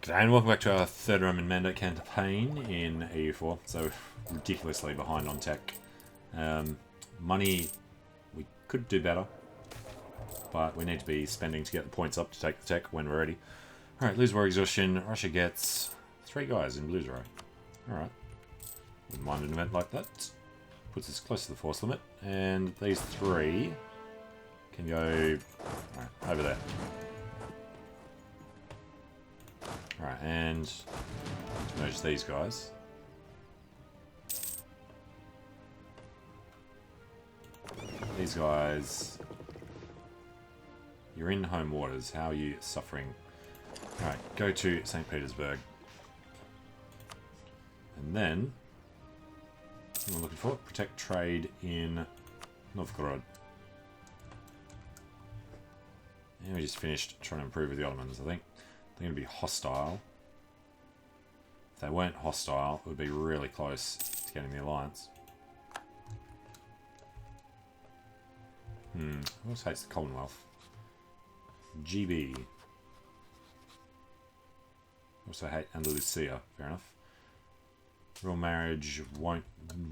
G'day and welcome back to our third Roman Mandate campaign in EU4. So ridiculously behind on tech. Money, we could do better, but we need to be spending to get the points up to take the tech when we're ready. Alright, lose war exhaustion. Russia gets 3 guys in blues row. Alright. Wouldn't mind an event like that. Puts us close to the force limit. And these 3 can go over there. Alright, and merge these guys. These guys, you're in home waters. How are you suffering? Alright, go to St. Petersburg. And then, what we're looking for, protect trade in Novgorod. And we just finished trying to improve with the Ottomans, I think. They're going to be hostile. If they weren't hostile, it would be really close to getting the alliance. Who else hates the Commonwealth? GB. Also hate Andalusia, fair enough. Royal marriage won't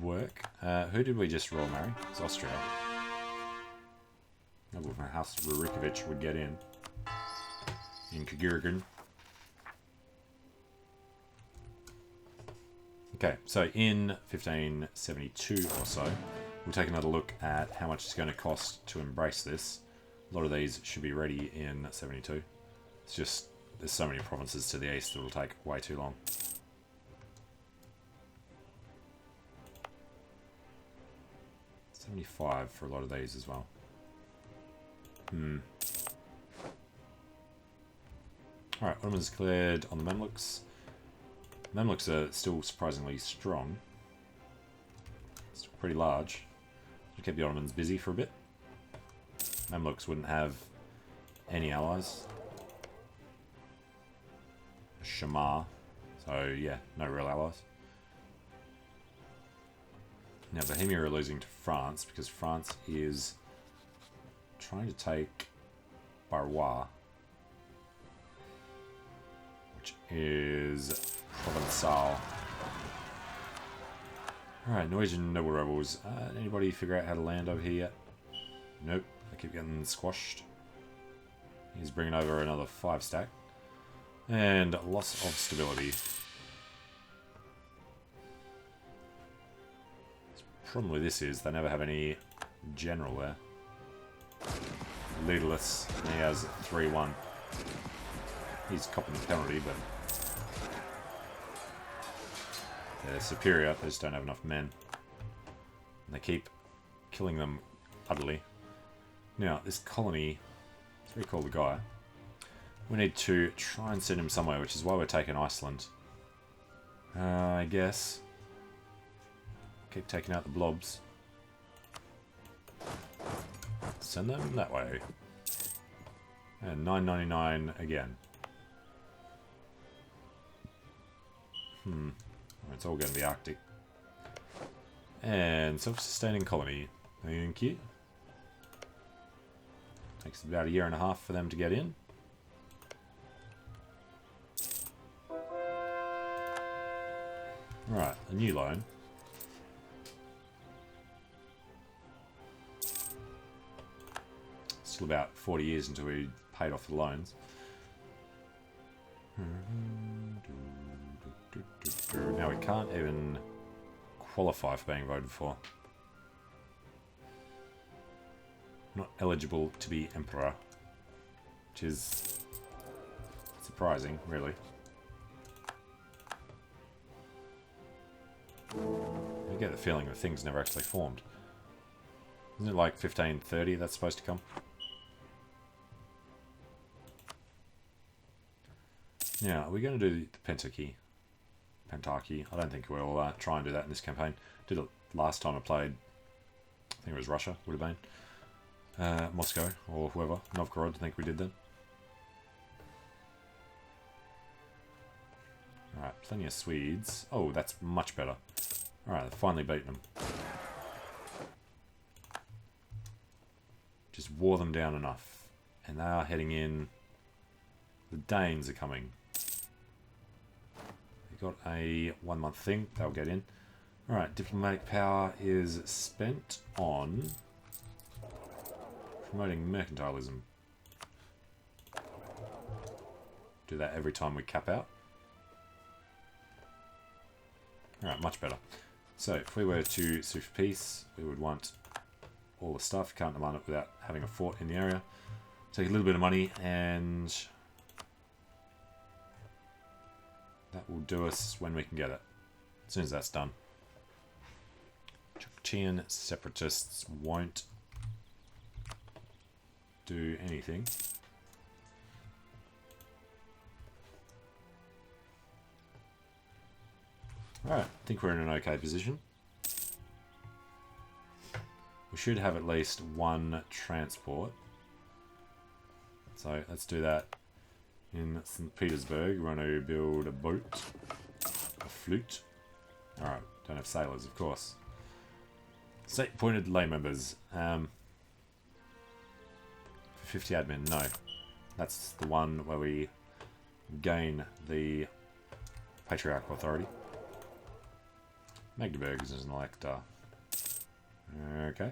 work. Who did we just royal marry? It's Austria. Maybe if my House Rurikovic would get in Kagurigan. Okay, so in 1572 or so, we'll take another look at how much it's going to cost to embrace this. A lot of these should be ready in 72. It's just, there's so many provinces to the east that will take way too long. $75 for a lot of these as well. Alright, Ottomans cleared on the Mamluks. Mamluks are still surprisingly strong. Still pretty large. Should keep the Ottomans busy for a bit. Mamluks wouldn't have any allies. Shamar. So yeah, no real allies. Now Bohemia are losing to France because France is trying to take Barrois, which is Provençal. Alright, Norwegian noble rebels. Anybody figure out how to land over here yet? Nope, they keep getting squashed. He's bringing over another 5 stack. And loss of stability. The problem with this is they never have any general there. Leaderless, and he has 3-1. He's copping the penalty, but they're superior, they just don't have enough men. And they keep killing them utterly. Now, this colony, let's recall the guy. We need to try and send him somewhere, which is why we're taking Iceland. I guess. Keep taking out the blobs. Send them that way. And 9.99 again. It's all going to be Arctic. And self-sustaining colony. Thank you. Takes about 1.5 years for them to get in. Right, a new loan. Still about 40 years until we paid off the loans. Now we can't even qualify for being voted for. Not eligible to be emperor, which is surprising, really. I get the feeling that things never actually formed. Isn't it like 1530 that's supposed to come? Now, are we going to do the Pentarchy? I don't think we'll try and do that in this campaign. Did it last time I played. I think it was Russia, would have been. Moscow, or whoever. Novgorod, I think we did then. Alright, plenty of Swedes. Oh, that's much better. Alright, they've finally beaten them. Just wore them down enough. And they are heading in. The Danes are coming. got a 1 month thing. They'll get in. Alright, diplomatic power is spent on promoting mercantilism. Do that every time we cap out. Alright, much better. So, if we were to sue for peace, we would want all the stuff. Can't demand it without having a fort in the area. Take a little bit of money, and that will do us when we can get it. As soon as that's done. Chukchian separatists won't do anything. Alright, I think we're in an okay position. We should have at least one transport. So let's do that. In St. Petersburg, we want to build a boat, a flute. Alright, don't have sailors, of course. State-appointed lay members. For 50 admin, no. That's the one where we gain the patriarchal authority. Magdeburg is an elector. Okay.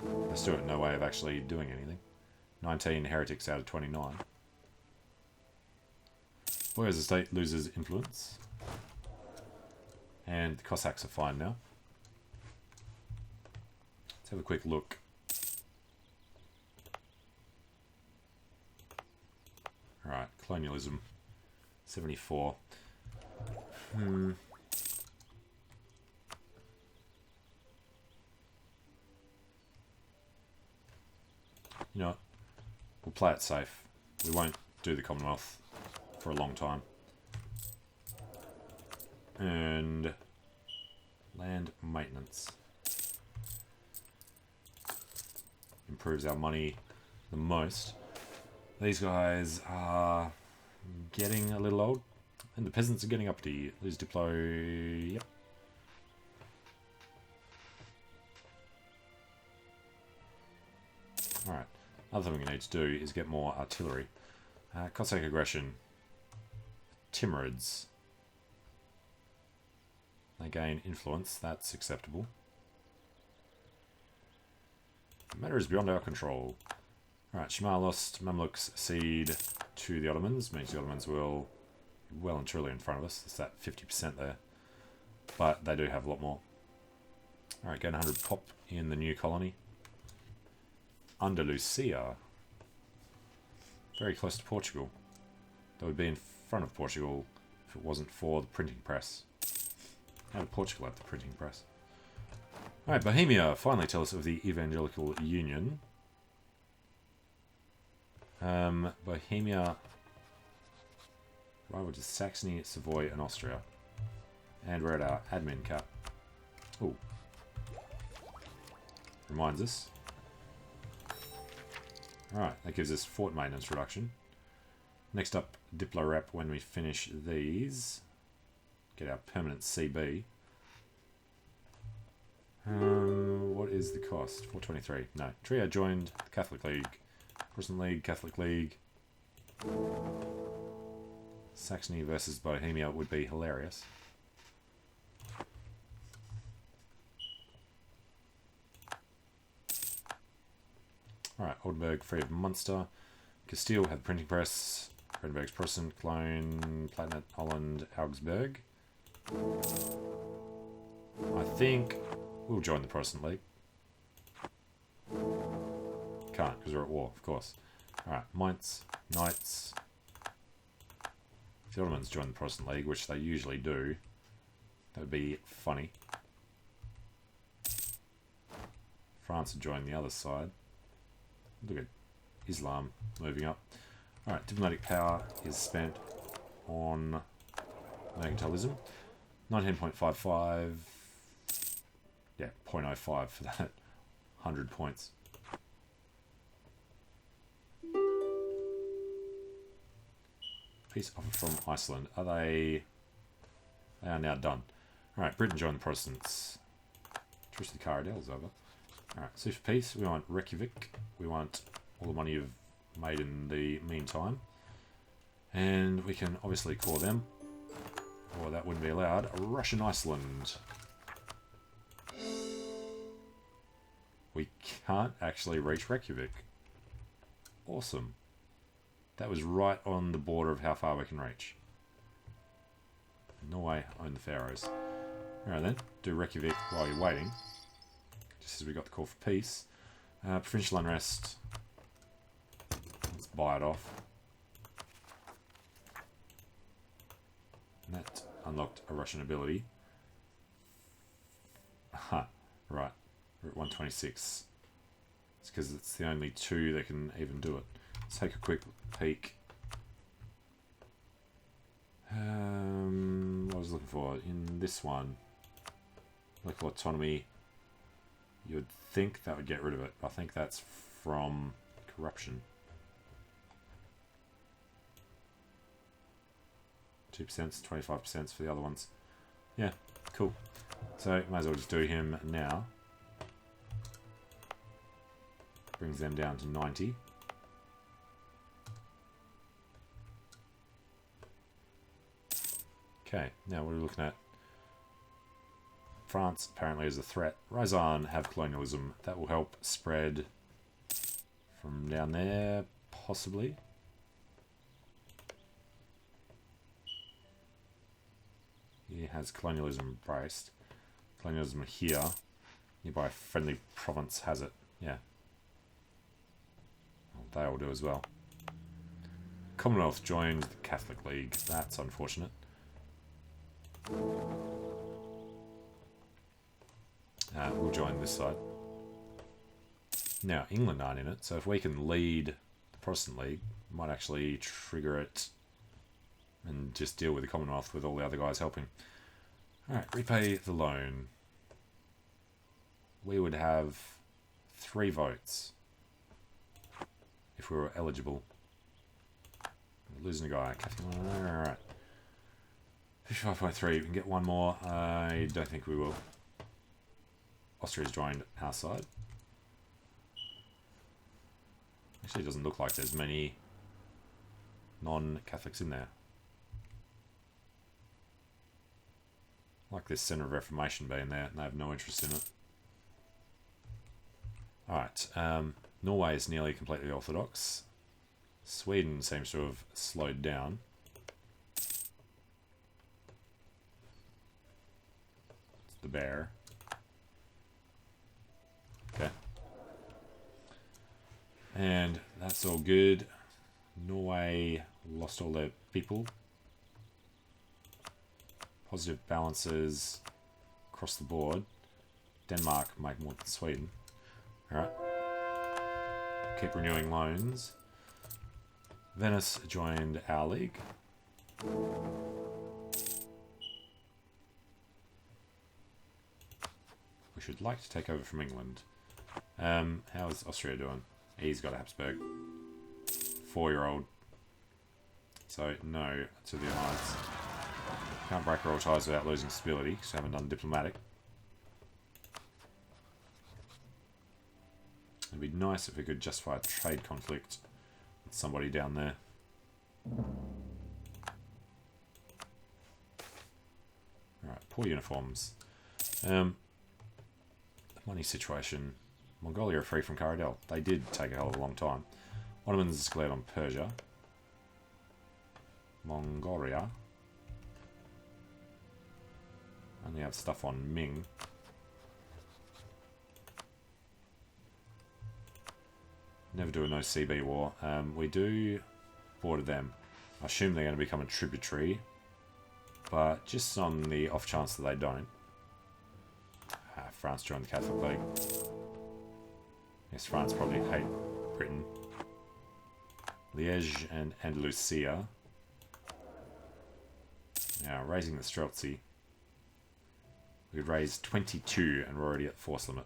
There's still no way of actually doing anything. 19 heretics out of 29. Boyar's estate loses influence. And the Cossacks are fine now. Let's have a quick look. Alright, colonialism. 74. You know what? We'll play it safe. We won't do the Commonwealth for a long time. And land maintenance. Improves our money the most. These guys are getting a little old. And the peasants are getting uppity. Lose diplo. Yep. Alright. Other thing we need to do is get more artillery. Cossack aggression. Timurids. They gain influence. That's acceptable. The matter is beyond our control. Alright, Shmar lost. Mamluks cede to the Ottomans. Means the Ottomans will be well and truly in front of us. It's that 50% there. But they do have a lot more. Alright, gain 100 pop in the new colony. Andalusia. Very close to Portugal. That would be in front of Portugal if it wasn't for the printing press. How did Portugal have the printing press? Alright, Bohemia. Finally tell us of the Evangelical Union. Bohemia. Rival to Saxony, Savoy, and Austria. And we're at our admin cap. Ooh. Reminds us. Alright, that gives us fort maintenance reduction. Next up, Diplo Rep when we finish these. Get our permanent CB. What is the cost? 423. No. Trio joined the Catholic League. Protestant League, Catholic League. Saxony versus Bohemia would be hilarious. Alright, Oldenburg free of Munster. Castile had the printing press. Brandenburg's Protestant, Cologne, Palatinate, Holland, Augsburg. I think we'll join the Protestant League. Can't, because we're at war, of course. Alright, Mainz, Knights. If the Ottomans join the Protestant League, which they usually do, that would be funny. France would join the other side. Look at Islam moving up. Alright, diplomatic power is spent on mercantilism. 19.55. Yeah, 0.05 for that. 100 points. Peace offer from Iceland. Are they... They are now done. Alright, Britain joined the Protestants. Truce of the Caradels over. Alright, so for peace, we want Reykjavik. We want all the money you've made in the meantime. And we can obviously core them. or that wouldn't be allowed, Russian Iceland. We can't actually reach Reykjavik. Awesome. That was right on the border of how far we can reach. Norway own the Faroes. Alright then, do Reykjavik while you're waiting. Just as we got the call for peace. Provincial unrest. Let's buy it off. And that unlocked a Russian ability. Aha, right. We're at 126. It's because it's the only two that can even do it. Let's take a quick peek. What was I looking for? In this one, local autonomy, you would think that would get rid of it. I think that's from corruption. 2%, 25% for the other ones. Yeah, cool. So, might as well just do him now. Brings them down to 90. Okay, now what are we looking at? France apparently is a threat. Rise on, have colonialism. That will help spread from down there, possibly. He has colonialism embraced. Colonialism here. Nearby friendly province has it. Yeah. Well, they all do as well. Commonwealth joined the Catholic League. That's unfortunate. We'll join this side. Now, England aren't in it, so if we can lead the Protestant League, we might actually trigger it and just deal with the Commonwealth with all the other guys helping. Alright, repay the loan. We would have 3 votes if we were eligible. We're losing a guy. Alright. 55.3, we can get one more. I don't think we will. Austria's joined our side. Actually, it doesn't look like there's many non-Catholics in there. Like this Centre of Reformation being there, and they have no interest in it. Alright, Norway is nearly completely Orthodox. Sweden seems to have slowed down. It's the bear. Okay. And that's all good. Norway lost all their people. Positive balances across the board. Denmark make more than Sweden. Alright. Keep renewing loans. Venice joined our league. We should like to take over from England. How's Austria doing? He's got a Habsburg. 4-year-old. So, no to the alliance. Can't break royal ties without losing stability, because we haven't done diplomatic. It'd be nice if we could justify a trade conflict with somebody down there. Alright, poor uniforms. Money situation. Mongolia are free from Karadel. They did take a hell of a long time. Ottomans declared on Persia. Mongolia. Only have stuff on Ming. Never do a no CB war. We do border them. I assume they're going to become a tributary, but just on the off chance that they don't. France joined the Catholic League. Yes, France probably hate Britain. Liège and Andalusia. Now, raising the Streltsy. We could raise 22 and we're already at force limit.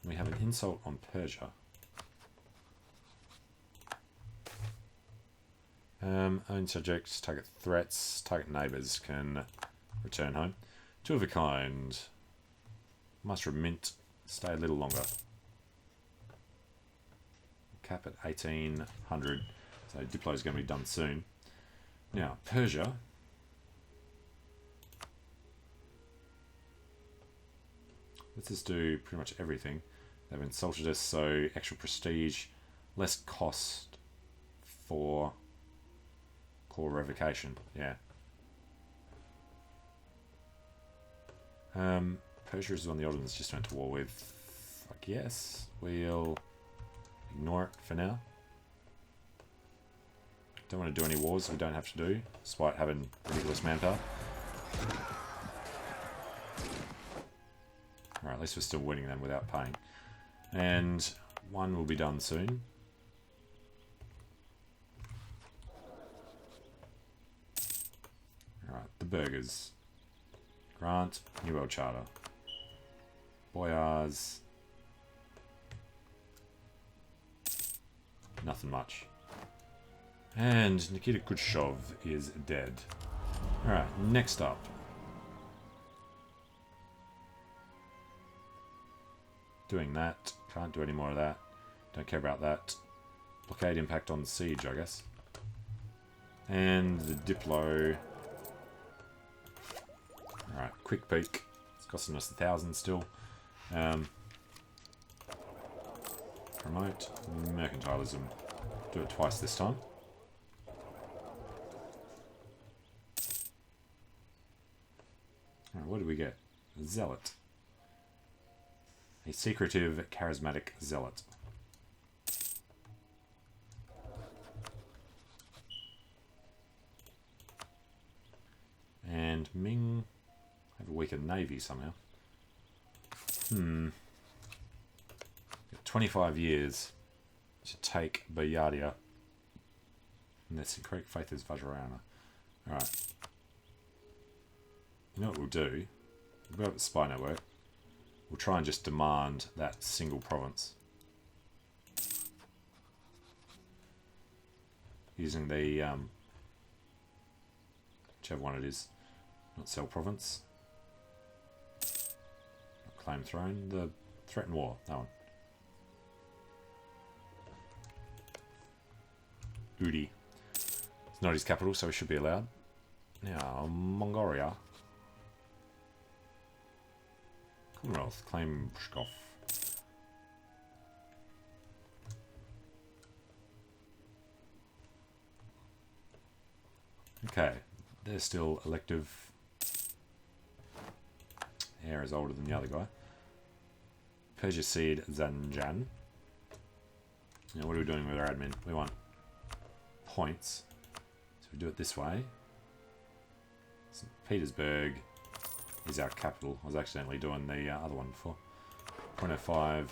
We have an insult on Persia. Own subjects, target threats, target neighbours can return home. 2 of a kind. Master of Mint, stay a little longer. cap at 1800. So Diplo is going to be done soon. Now, Persia. Let's just do pretty much everything. They've insulted us, so extra prestige, less cost for core revocation. Yeah. Persia is one the Ottomans just went to war with. I guess we'll ignore it for now. Don't want to do any wars we don't have to do, despite having ridiculous manpower. Alright, at least we're still winning them without paying. And one will be done soon. Alright, the burgers. Grant, New World Charter. Boyars. Nothing much. And Nikita Khrushchev is dead. Alright, next up. Doing that. Can't do any more of that. Don't care about that. Blockade impact on siege, I guess. And the Diplo. Alright, quick peek. It's costing us 1,000 still. Promote mercantilism. Do it twice this time. Alright, what do we get? A zealot. A secretive, charismatic zealot. And Ming have a weaker navy somehow. 25 years to take Bayardia. And their syncretic faith is Vajrayana. Alright. You know what we'll do? We'll build up the spy network. We'll try and just demand that single province. Using the, whichever one it is. Not Cell Province. Not Claim Throne. The Threatened War. That one. Udi. It's not his capital, so it should be allowed. Now, Mongolia. Commonwealth, claim Pskov. Okay, they're still elective. Heir is older than the other guy. Persia Seed Zanjan. Now, what are we doing with our admin? We want points. So we do it this way. St. Petersburg is our capital. I was accidentally doing the other one before. 0.05.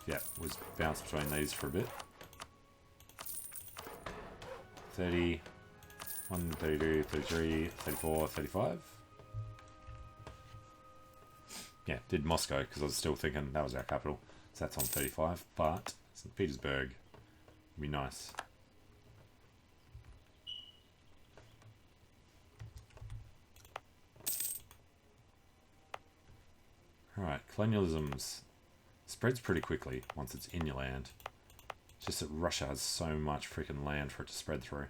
Yeah, was bounced between these for a bit. 30, 1, 32, 33, 34, 35. Yeah, did Moscow because I was still thinking that was our capital. So that's on 35, but St. Petersburg would be nice. Alright, colonialisms spreads pretty quickly once it's in your land. It's just that Russia has so much freaking land for it to spread through.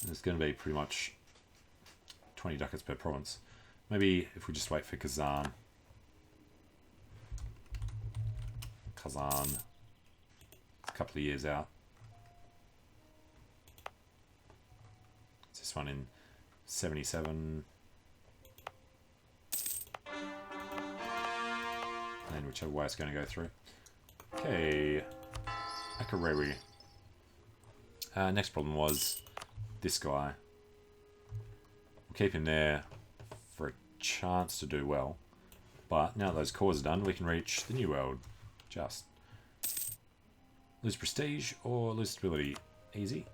And it's going to be pretty much 20 ducats per province. Maybe if we just wait for Kazan. Kazan. It's a couple of years out. This one in 77. And whichever way it's going to go through. Okay. Akarewi. Next problem was this guy. We'll keep him there for a chance to do well. But now that those cores are done, we can reach the New World. Just. Lose prestige or lose stability. Easy.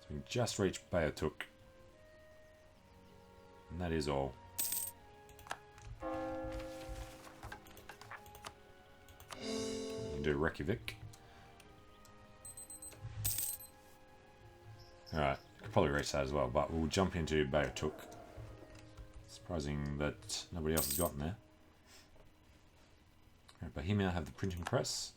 We just reached Bayatuk. And that is all. We can do Reykjavik. Alright, could probably reach that as well, but we'll jump into Beotuk. Surprising that nobody else has gotten there. Right, Bohemia have the printing press.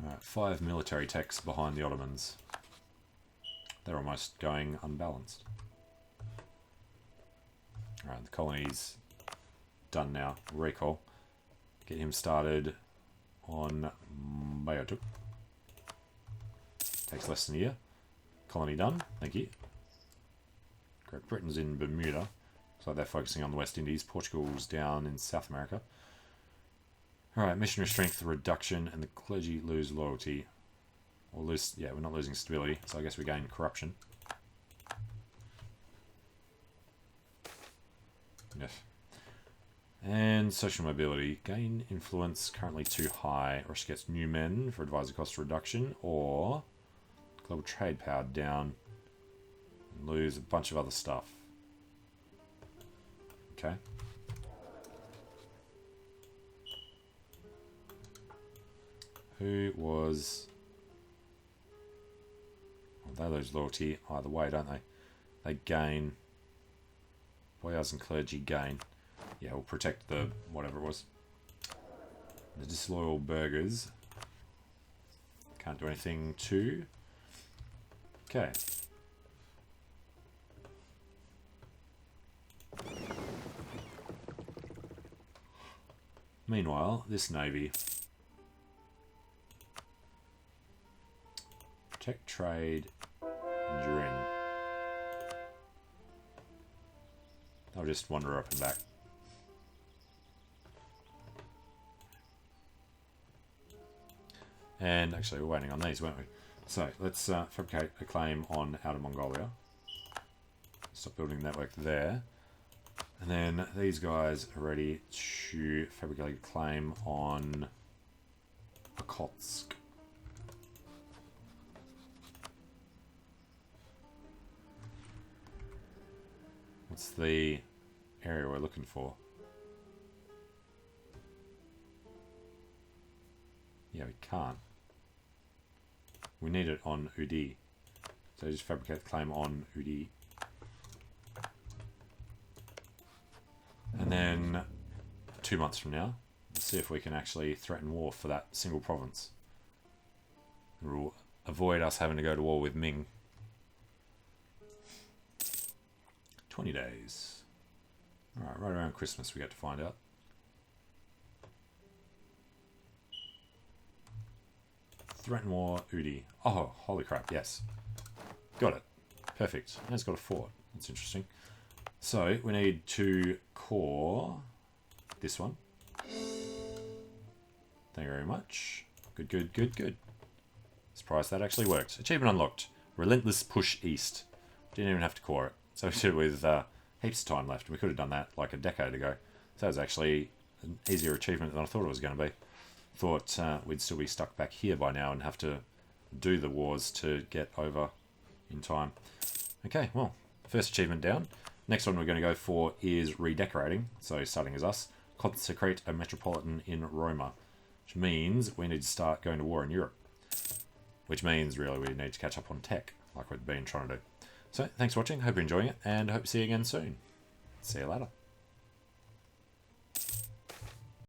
Alright, 5 military techs behind the Ottomans. They're almost going unbalanced. Alright, the colony's done now. Recall. Get him started on Beotuk. Takes less than a year. Colony done. Thank you. Great Britain's in Bermuda. So they're focusing on the West Indies. Portugal's down in South America. Alright, missionary strength reduction, and the clergy lose loyalty. Or lose, yeah, we're not losing stability, so I guess we gain corruption. Yes. And social mobility. Gain influence, currently too high. Russia gets new men for advisor cost reduction, or global trade power down. And lose a bunch of other stuff. Okay. Who was... Well, they lose loyalty either way, don't they? They gain... Boyars and clergy gain. Yeah, we'll protect the... whatever it was. The disloyal burghers. Can't do anything to... Okay. Meanwhile, this navy... Protect trade, enduring. I'll just wander up and back. And actually, we're waiting on these, weren't we? So let's fabricate a claim on Outer Mongolia. Stop building network there. And then these guys are ready to fabricate a claim on Okhotsk. What's the area we're looking for? Yeah, we can't. We need it on Udi. So just fabricate the claim on Udi. And then 2 months from now, let's see if we can actually threaten war for that single province. We'll avoid us having to go to war with Ming. 20 days. Alright, right around Christmas we get to find out. Threaten war, Udi. Oh, holy crap, yes. Got it. Perfect. And it's got a fort. That's interesting. So, we need to core this one. Thank you very much. Good, good, good, good. Surprised that actually worked. Achievement unlocked. Relentless push east. Didn't even have to core it. So we did it with heaps of time left. We could have done that like a decade ago. So that was actually an easier achievement than I thought it was going to be. Thought we'd still be stuck back here by now and have to do the wars to get over in time. Okay, well, first achievement down. Next one we're going to go for is Redecorating. So starting as us. Consecrate a Metropolitan in Roma. Which means we need to start going to war in Europe. Which means really we need to catch up on tech, like we've been trying to do. So, thanks for watching, hope you're enjoying it, and hope to see you again soon. See you later.